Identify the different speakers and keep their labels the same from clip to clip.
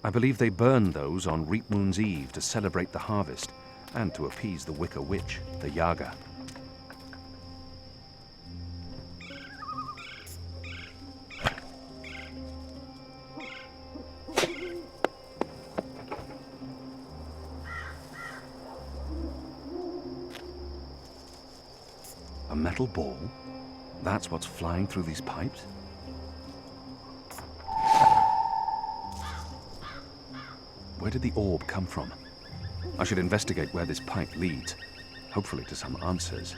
Speaker 1: I believe they burn those on Reap Moon's Eve to celebrate the harvest and to appease the Wicker Witch, the Yaga. A metal ball? That's what's flying through these pipes? Where did the orb come from? I should investigate where this pipe leads, hopefully to some answers.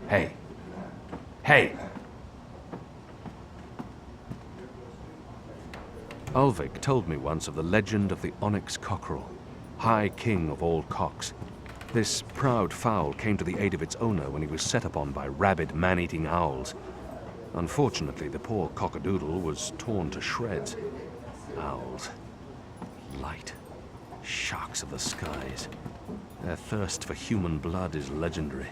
Speaker 1: Hey. Hey! Ulvik told me once of the legend of the onyx cockerel, high king of all cocks. This proud fowl came to the aid of its owner when he was set upon by rabid man-eating owls. Unfortunately, the poor cockadoodle was torn to shreds. Owls. Light. Sharks of the skies. Their thirst for human blood is legendary.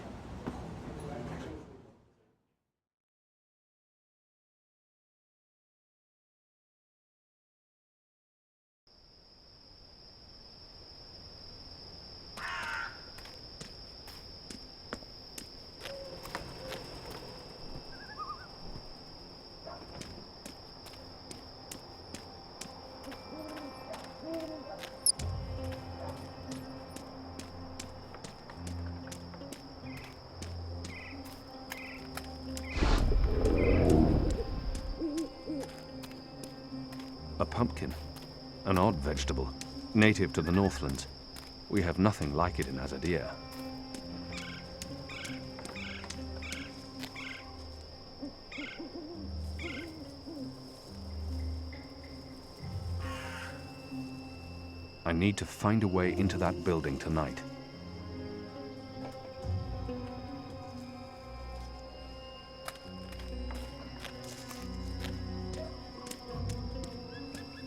Speaker 1: A pumpkin. An odd vegetable, native to the Northlands. We have nothing like it in Azadir. I need to find a way into that building tonight.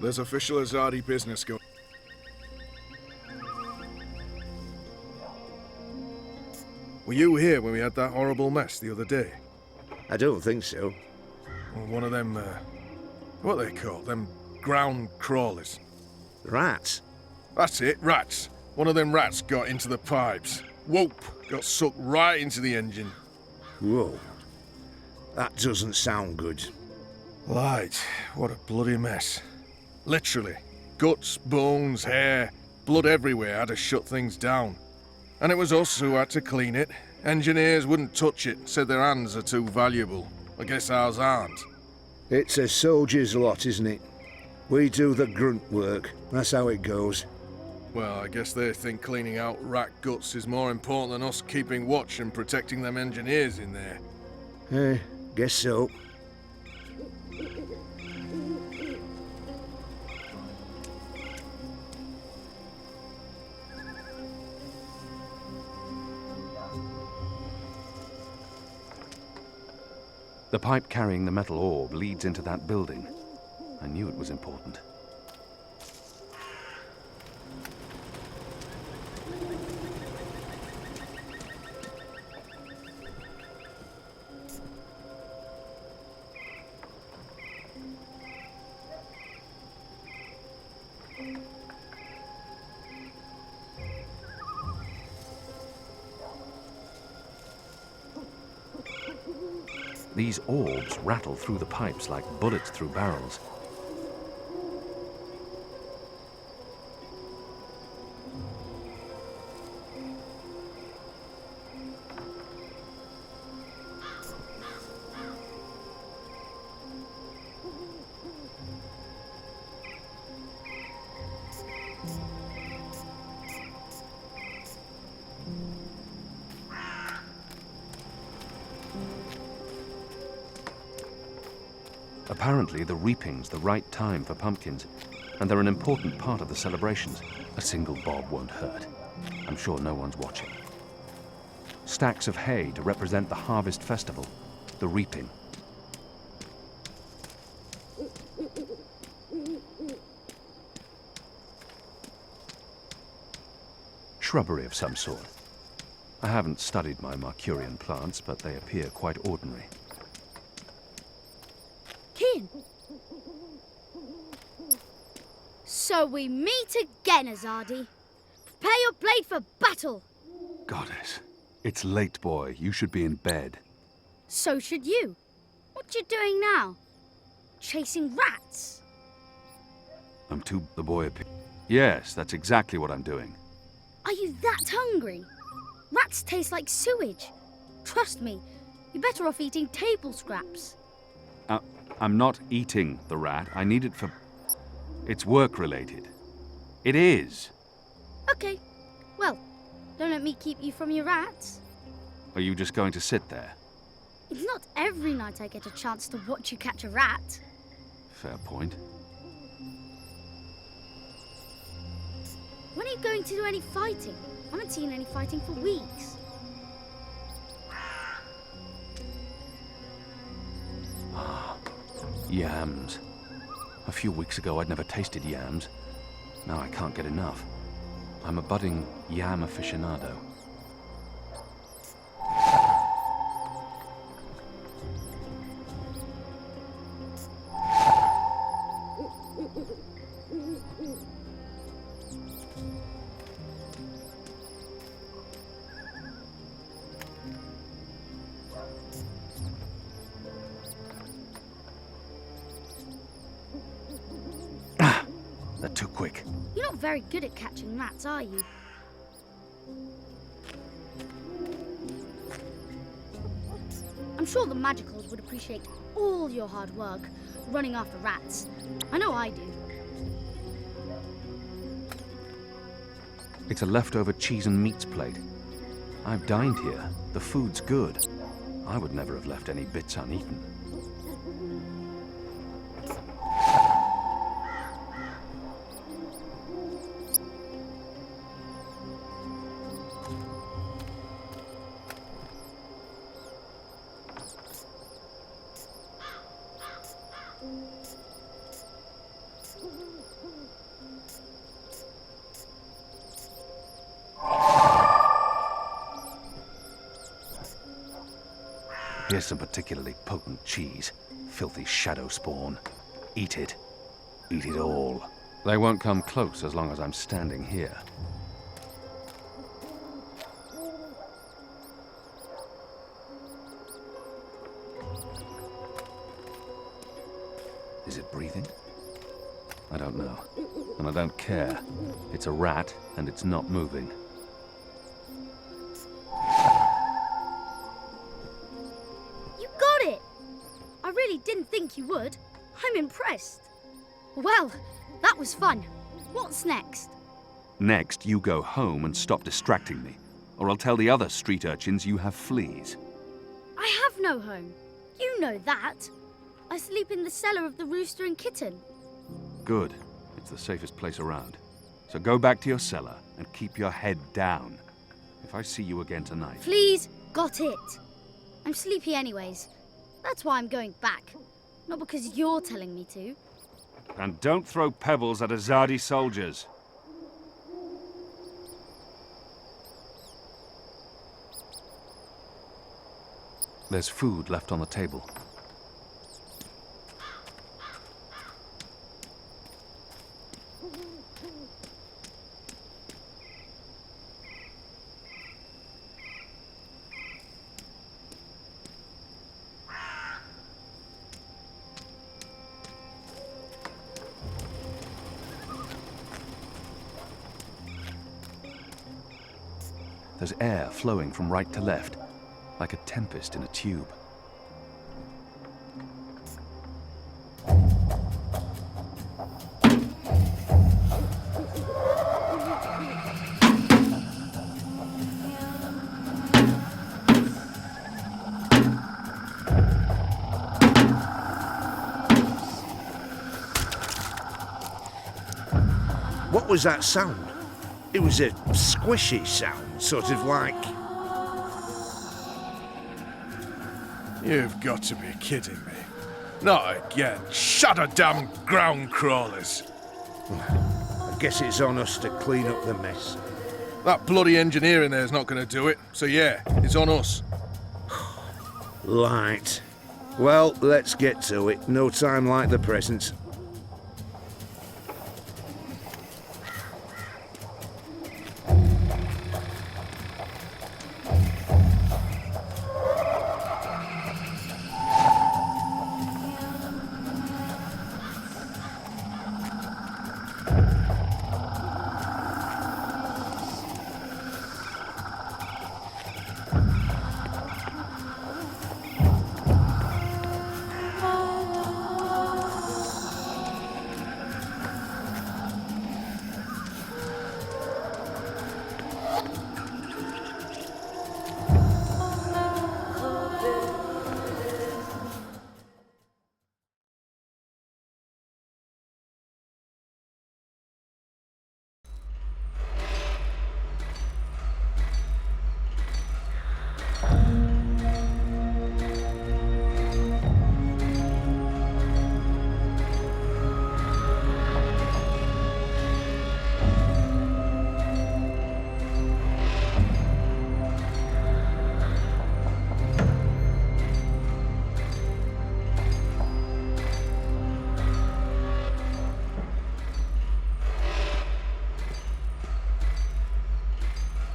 Speaker 2: There's official Azadi business going. Were you here when we had that horrible mess the other day?
Speaker 3: I don't think so.
Speaker 2: Well, one of them, what are they called? Them ground crawlers.
Speaker 3: Rats?
Speaker 2: That's it, rats. One of them rats got into the pipes. Whoop! Got sucked right into the engine.
Speaker 3: Whoa. That doesn't sound good.
Speaker 2: Light, what a bloody mess. Literally. Guts, bones, hair, blood everywhere had to shut things down. And it was us who had to clean it. Engineers wouldn't touch it, said their hands are too valuable. I guess ours aren't.
Speaker 3: It's a soldier's lot, isn't it? We do the grunt work. That's how it goes.
Speaker 2: Well, I guess they think cleaning out rat guts is more important than us keeping watch and protecting them engineers in there.
Speaker 3: Guess so.
Speaker 1: The pipe carrying the metal orb leads into that building. I knew it was important. These orbs rattle through the pipes like bullets through barrels. Apparently, the reaping's the right time for pumpkins, and they're an important part of the celebrations. A single bob won't hurt. I'm sure no one's watching. Stacks of hay to represent the harvest festival, the reaping. Shrubbery of some sort. I haven't studied my Mercurian plants, but they appear quite ordinary.
Speaker 4: Kian! So we meet again, Azadi. Prepare your blade for battle!
Speaker 1: Goddess, it's late, boy. You should be in bed.
Speaker 4: So should you. What you doing now? Chasing rats?
Speaker 1: I'm too... The boy Yes, that's exactly what I'm doing.
Speaker 4: Are you that hungry? Rats taste like sewage. Trust me, you're better off eating table scraps.
Speaker 1: I'm not eating the rat. I need it for... It's work-related. It is.
Speaker 4: Okay, well, don't let me keep you from your rats.
Speaker 1: Are you just going to sit there?
Speaker 4: It's not every night I get a chance to watch you catch a rat.
Speaker 1: Fair point.
Speaker 4: When are you going to do any fighting? I haven't seen any fighting for weeks.
Speaker 1: Yams. A few weeks ago, I'd never tasted yams. Now I can't get enough. I'm a budding yam aficionado. They're too quick.
Speaker 4: You're not very good at catching rats, are you? I'm sure the Magicals would appreciate all your hard work running after rats. I know I do.
Speaker 1: It's a leftover cheese and meats plate. I've dined here. The food's good. I would never have left any bits uneaten. Here's some particularly potent cheese. Filthy shadow spawn. Eat it. Eat it all. They won't come close as long as I'm standing here. Is it breathing? I don't know. And I don't care. It's a rat, and it's not moving.
Speaker 4: Didn't think you would. I'm impressed. Well, that was fun. What's next?
Speaker 1: Next, you go home and stop distracting me, or I'll tell the other street urchins you have fleas.
Speaker 4: I have no home. You know that. I sleep in the cellar of the Rooster and Kitten.
Speaker 1: Good. It's the safest place around. So go back to your cellar and keep your head down. If I see you again tonight...
Speaker 4: Please, got it. I'm sleepy anyways. That's why I'm going back. Not because you're telling me to.
Speaker 1: And don't throw pebbles at Azadi soldiers. There's food left on the table. There's air flowing from right to left, like a tempest in a tube.
Speaker 3: What was that sound? It was a squishy sound, sort of like...
Speaker 2: You've got to be kidding me. Not again. Shut a damn ground crawlers.
Speaker 3: I guess it's on us to clean up the mess.
Speaker 2: That bloody engineer in there's not going to do it. So yeah, it's on us.
Speaker 3: Right. Well, let's get to it. No time like the present.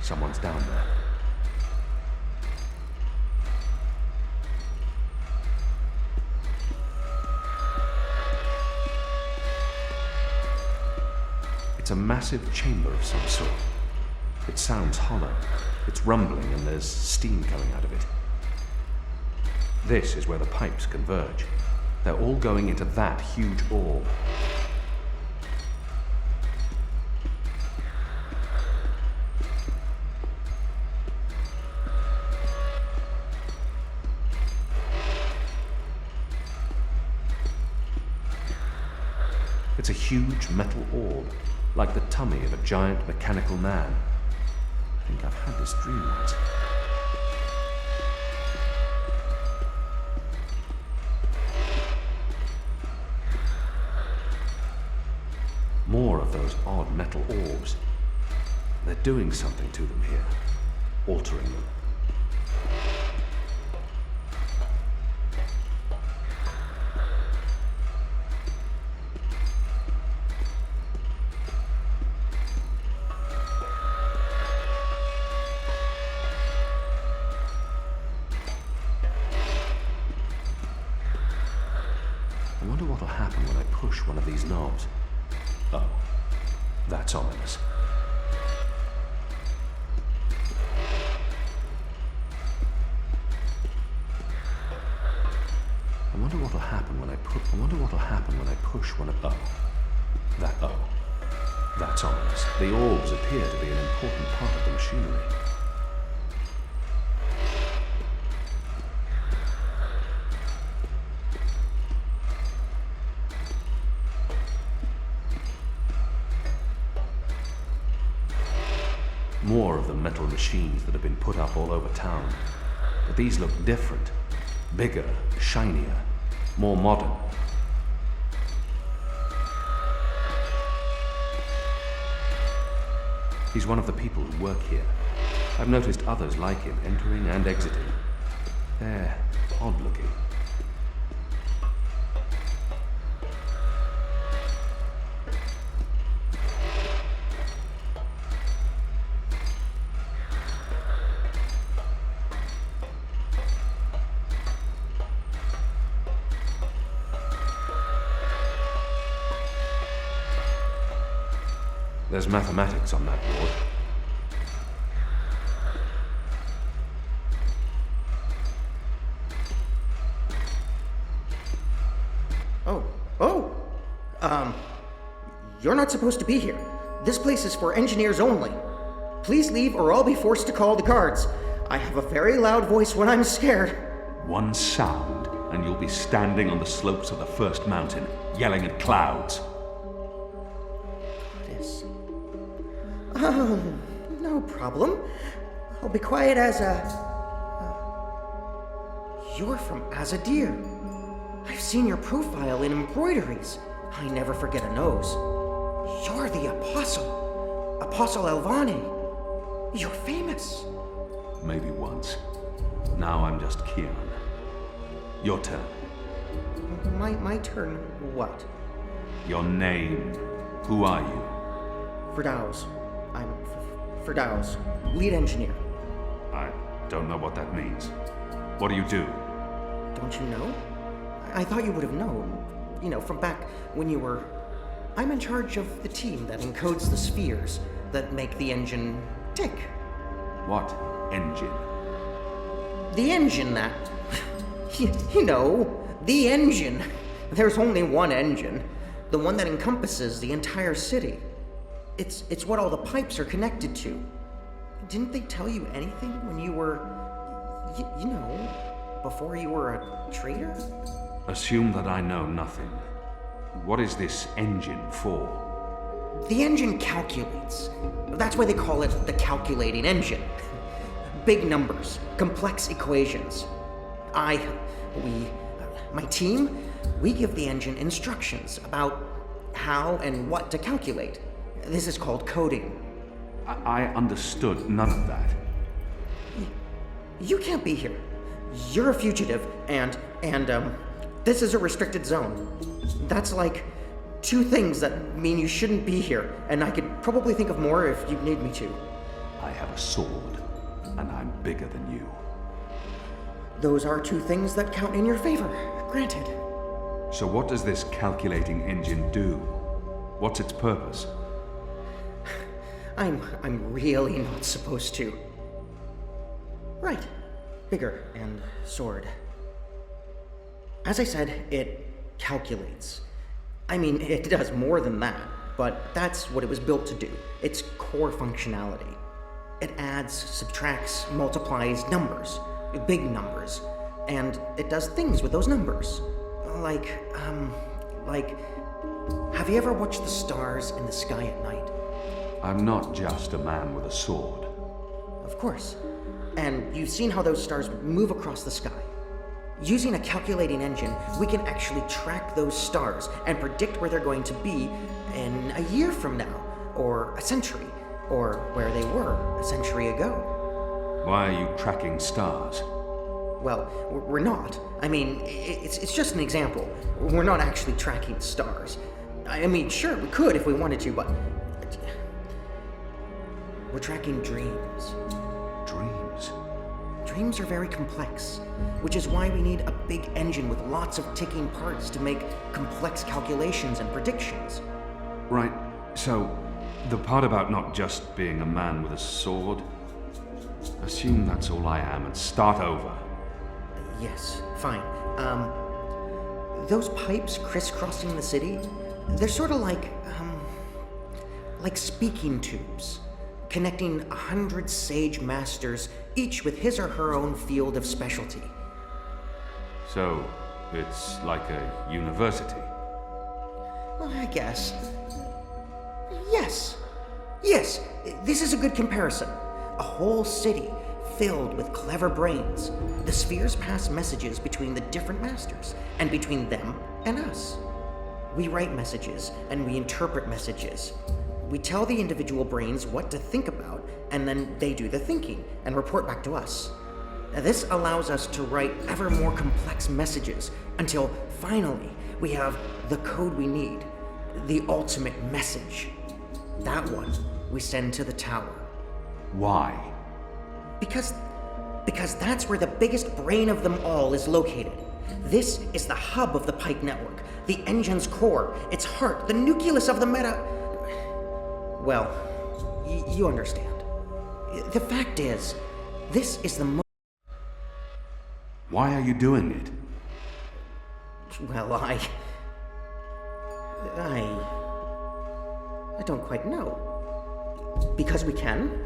Speaker 1: Someone's down there. It's a massive chamber of some sort. It sounds hollow. It's rumbling and there's steam coming out of it. This is where the pipes converge. They're all going into that huge orb. It's a huge metal orb, like the tummy of a giant mechanical man. I think I've had this dream once. More of those odd metal orbs. They're doing something to them here, altering them. I wonder what'll happen when I push one of these knobs. Oh, that's ominous. I wonder what'll happen when I push one of... Oh, that's ominous. The orbs appear to be an important part of the machinery. More of the metal machines that have been put up all over town. But these look different. Bigger, shinier, more modern. He's one of the people who work here. I've noticed others like him entering and exiting. They're odd looking. There's mathematics on that board.
Speaker 5: You're not supposed to be here. This place is for engineers only. Please leave or I'll be forced to call the guards. I have a very loud voice when I'm scared.
Speaker 1: One sound, and you'll be standing on the slopes of the first mountain, yelling at clouds.
Speaker 5: This. Oh, no problem. I'll be quiet as a... You're from Azadir. I've seen your profile in embroideries. I never forget a nose. You're the Apostle. Apostle Elvane. You're famous.
Speaker 1: Maybe once. Now I'm just Kian. Your turn.
Speaker 5: My turn what?
Speaker 1: Your name. Who are you?
Speaker 5: Firdaus. I'm Firdaus, lead engineer.
Speaker 1: I don't know what that means. What do you do?
Speaker 5: Don't you know? I thought you would have known. You know, from back when you were... I'm in charge of the team that encodes the spheres that make the engine tick.
Speaker 1: What engine?
Speaker 5: The engine that... you know, the engine. There's only one engine. The one that encompasses the entire city. It's what all the pipes are connected to. Didn't they tell you anything when you were... you know, before you were a traitor?
Speaker 1: Assume that I know nothing. What is this engine for?
Speaker 5: The engine calculates. That's why they call it the calculating engine. Big numbers, complex equations. My team, we give the engine instructions about how and what to calculate. This is called coding.
Speaker 1: I understood none of that.
Speaker 5: You can't be here. You're a fugitive, and this is a restricted zone. That's like 2 things that mean you shouldn't be here, and I could probably think of more if you need me to.
Speaker 1: I have a sword, and I'm bigger than you.
Speaker 5: Those are 2 things that count in your favor, granted.
Speaker 1: So what does this calculating engine do? What's its purpose?
Speaker 5: I'm really not supposed to. Right. Bigger and sword. As I said, it calculates. I mean, it does more than that, but that's what it was built to do. Its core functionality. It adds, subtracts, multiplies numbers. Big numbers. And it does things with those numbers. Like, have you ever watched the stars in the sky at night?
Speaker 1: I'm not just a man with a sword.
Speaker 5: Of course. And you've seen how those stars move across the sky. Using a calculating engine, we can actually track those stars and predict where they're going to be in a year from now, or a century, or where they were a century ago.
Speaker 1: Why are you tracking stars?
Speaker 5: Well, we're not. I mean, it's just an example. We're not actually tracking stars. I mean, sure, we could if we wanted to, but... we're tracking dreams.
Speaker 1: Dreams?
Speaker 5: Dreams are very complex, which is why we need a big engine with lots of ticking parts to make complex calculations and predictions.
Speaker 1: Right, so the part about not just being a man with a sword, assume that's all I am and start over.
Speaker 5: Yes, fine. Those pipes crisscrossing the city, they're sort of like speaking tubes, connecting 100 sage masters, each with his or her own field of specialty.
Speaker 1: So, it's like a university?
Speaker 5: Well, I guess. Yes. Yes, this is a good comparison. A whole city filled with clever brains. The spheres pass messages between the different masters, and between them and us. We write messages, and we interpret messages. We tell the individual brains what to think about, and then they do the thinking, and report back to us. Now, this allows us to write ever more complex messages, until finally we have the code we need, the ultimate message. That one we send to the tower.
Speaker 1: Why?
Speaker 5: Because that's where the biggest brain of them all is located. This is the hub of the Pike network, the engine's core, its heart, the nucleus of the meta... Well, you understand. The fact is, this is the
Speaker 1: Why are you doing it?
Speaker 5: Well, I don't quite know. Because we can?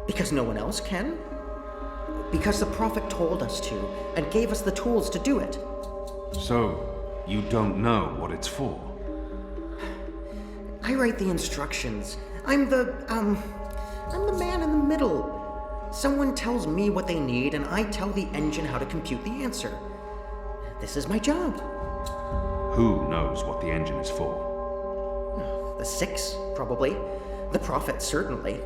Speaker 5: Because no one else can? Because the Prophet told us to, and gave us the tools to do it.
Speaker 1: So, you don't know what it's for?
Speaker 5: I write the instructions. I'm the man in the middle. Someone tells me what they need, and I tell the engine how to compute the answer. This is my job.
Speaker 1: Who knows what the engine is for?
Speaker 5: The Six, probably. The Prophet, certainly.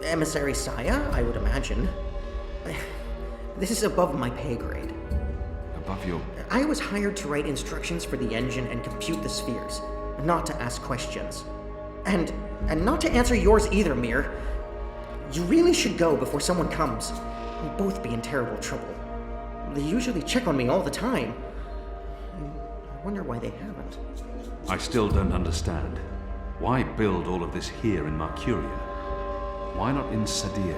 Speaker 5: Emissary Saya, I would imagine. This is above my pay grade.
Speaker 1: Above your...
Speaker 5: I was hired to write instructions for the engine and compute the spheres, not to ask questions. And not to answer yours either, Mir. You really should go before someone comes. We'll both be in terrible trouble. They usually check on me all the time. I wonder why they haven't.
Speaker 1: I still don't understand. Why build all of this here in Mercuria? Why not in Sadir?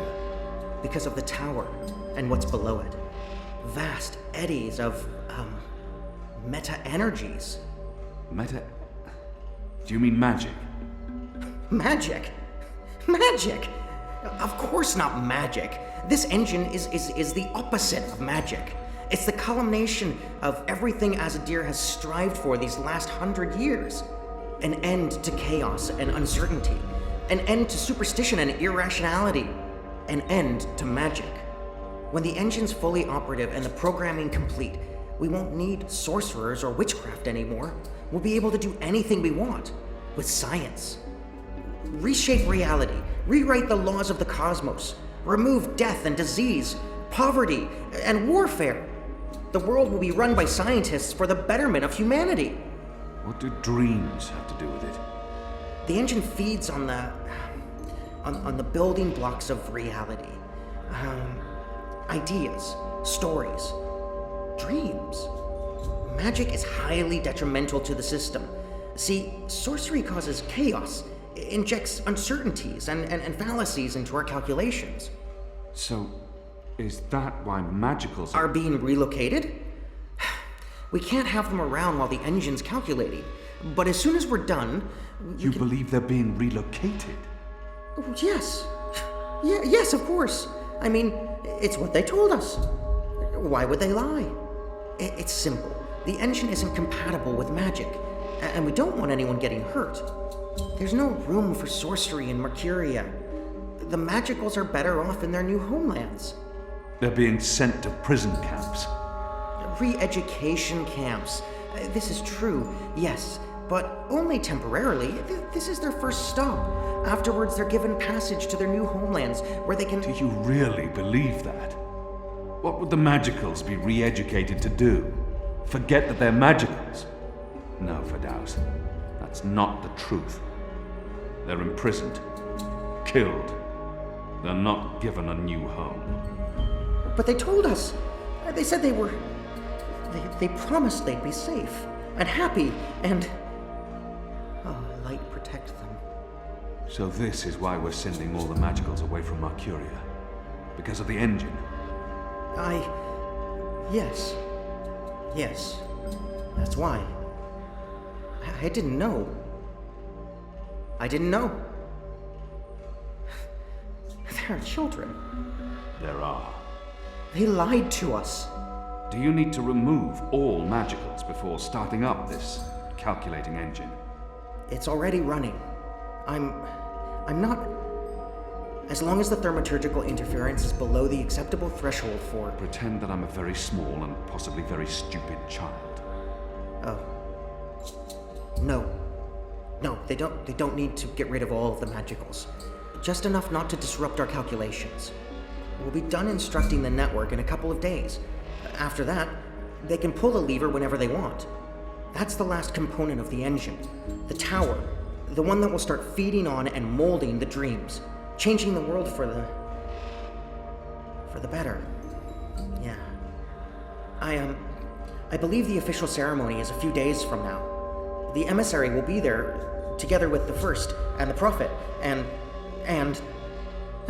Speaker 5: Because of the tower and what's below it. Vast eddies of, meta-energies.
Speaker 1: Meta... Do you mean magic?
Speaker 5: Magic? Magic? Of course not magic. This engine is the opposite of magic. It's the culmination of everything Azadir has strived for these last 100 years. An end to chaos and uncertainty. An end to superstition and irrationality. An end to magic. When the engine's fully operative and the programming complete, we won't need sorcerers or witchcraft anymore. We'll be able to do anything we want with science. Reshape reality, rewrite the laws of the cosmos, remove death and disease, poverty and warfare. The world will be run by scientists for the betterment of humanity.
Speaker 1: What do dreams have to do with it?
Speaker 5: The engine feeds on the building blocks of reality. Ideas, stories, dreams. Magic is highly detrimental to the system. See, sorcery causes chaos, injects uncertainties and fallacies into our calculations.
Speaker 1: So, is that why magicals
Speaker 5: Are being relocated? We can't have them around while the engine's calculating. But as soon as we're done,
Speaker 1: You believe they're being relocated?
Speaker 5: Yes. Yes, of course. I mean, it's what they told us. Why would they lie? It's simple. The engine isn't compatible with magic, and we don't want anyone getting hurt. There's no room for sorcery in Mercuria. The magicals are better off in their new homelands.
Speaker 1: They're being sent to prison camps.
Speaker 5: Re-education camps. This is true, yes, but only temporarily. This is their first stop. Afterwards, they're given passage to their new homelands, where they can...
Speaker 1: Do you really believe that? What would the magicals be re-educated to do? Forget that they're magicals? No, Firdaus. That's not the truth. They're imprisoned. Killed. They're not given a new home.
Speaker 5: But they told us. They said they were... They promised they'd be safe and happy and... Oh, light protect them.
Speaker 1: So this is why we're sending all the magicals away from Mercuria. Because of the engine.
Speaker 5: Yes. Yes. That's why. I didn't know. I didn't know. There are children.
Speaker 1: There are.
Speaker 5: They lied to us.
Speaker 1: Do you need to remove all magicals before starting up this calculating engine?
Speaker 5: It's already running. I'm not... As long as the thaumaturgical interference is below the acceptable threshold for...
Speaker 1: Pretend that I'm a very small and possibly very stupid child.
Speaker 5: Oh. No. No, they don't need to get rid of all of the magicals. Just enough not to disrupt our calculations. We'll be done instructing the network in a couple of days. After that, they can pull the lever whenever they want. That's the last component of the engine. The tower. The one that will start feeding on and molding the dreams. Changing the world for the better. Yeah. I believe the official ceremony is a few days from now. The emissary will be there, together with the First and the Prophet, and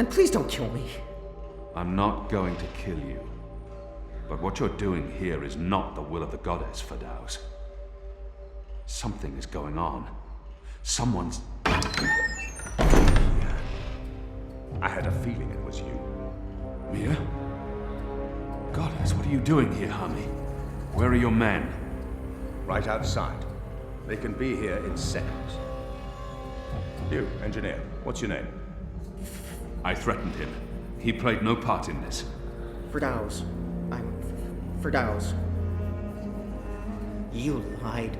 Speaker 5: please don't kill me.
Speaker 1: I'm not going to kill you. But what you're doing here is not the will of the goddess, Firdaus. Something is going on. Someone's...
Speaker 6: I had a feeling it was you.
Speaker 1: Mia? Goddess, what are you doing here, Hami? Where are your men?
Speaker 6: Right outside. They can be here in seconds. You, engineer, what's your name?
Speaker 1: I threatened him. He played no part in this.
Speaker 5: Firdaus. I'm Firdaus. You lied.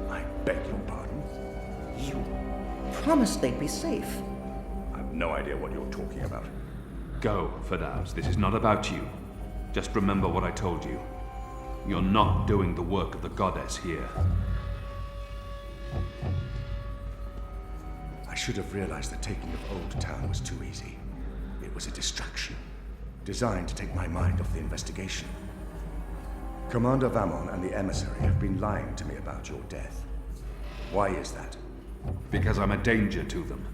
Speaker 6: I beg your pardon.
Speaker 5: You promised they'd be safe.
Speaker 6: I've no idea what you're talking about.
Speaker 1: Go, Firdaus. This is not about you. Just remember what I told you. You're not doing the work of the goddess here.
Speaker 6: I should have realized the taking of Old Town was too easy. It was a distraction, designed to take my mind off the investigation. Commander Vamon and the emissary have been lying to me about your death. Why is that?
Speaker 1: Because I'm a danger to them.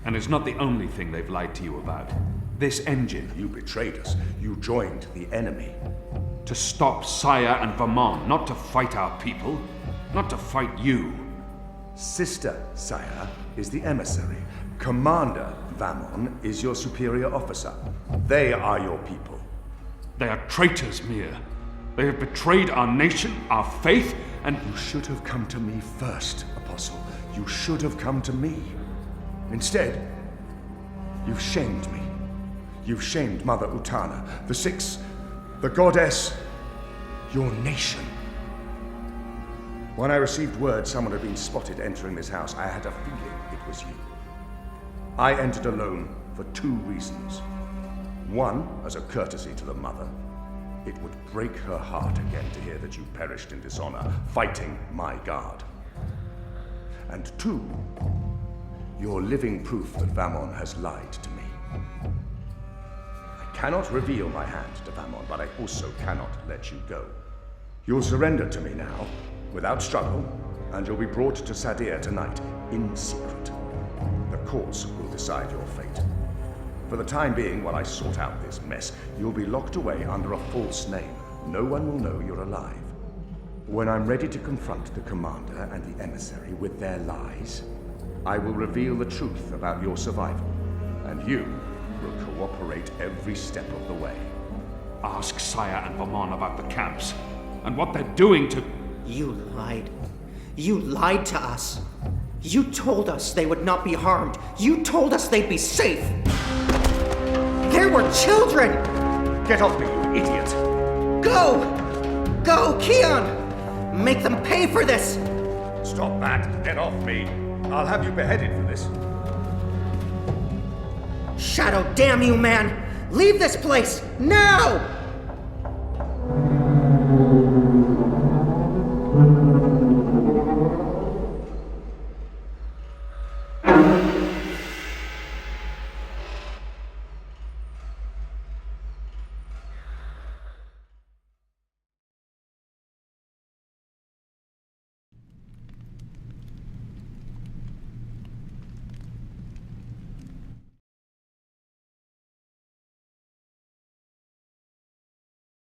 Speaker 1: And it's not the only thing they've lied to you about. This engine.
Speaker 6: You betrayed us. You joined the enemy.
Speaker 1: To stop Saya and Vamon, not to fight our people. Not to fight you.
Speaker 6: Sister Saya is the emissary. Commander Vamon is your superior officer. They are your people.
Speaker 1: They are traitors, Mia. They have betrayed our nation, our faith, and...
Speaker 6: You should have come to me first, Apostle. You should have come to me. Instead, you've shamed me. You've shamed Mother Utana, the Six, the Goddess, your nation. When I received word someone had been spotted entering this house, I had a feeling it was you. I entered alone for 2 reasons. One, as a courtesy to the Mother. It would break her heart again to hear that you perished in dishonor, fighting my guard. And 2, you're living proof that Vamon has lied to me. I cannot reveal my hand to Vamon, but I also cannot let you go. You'll surrender to me now, without struggle, and you'll be brought to Sadir tonight, in secret. The courts will decide your fate. For the time being, while I sort out this mess, you'll be locked away under a false name. No one will know you're alive. When I'm ready to confront the commander and the emissary with their lies, I will reveal the truth about your survival, and you will cooperate every step of the way.
Speaker 1: Ask Saya and Vamon about the camps, and what they're doing to...
Speaker 5: You lied. You lied to us. You told us they would not be harmed. You told us they'd be safe. There were children!
Speaker 6: Get off me, you idiot!
Speaker 5: Go! Go, Kian! Make them pay for this!
Speaker 6: Stop that! Get off me! I'll have you beheaded for this.
Speaker 5: Shadow, damn you, man! Leave this place! Now!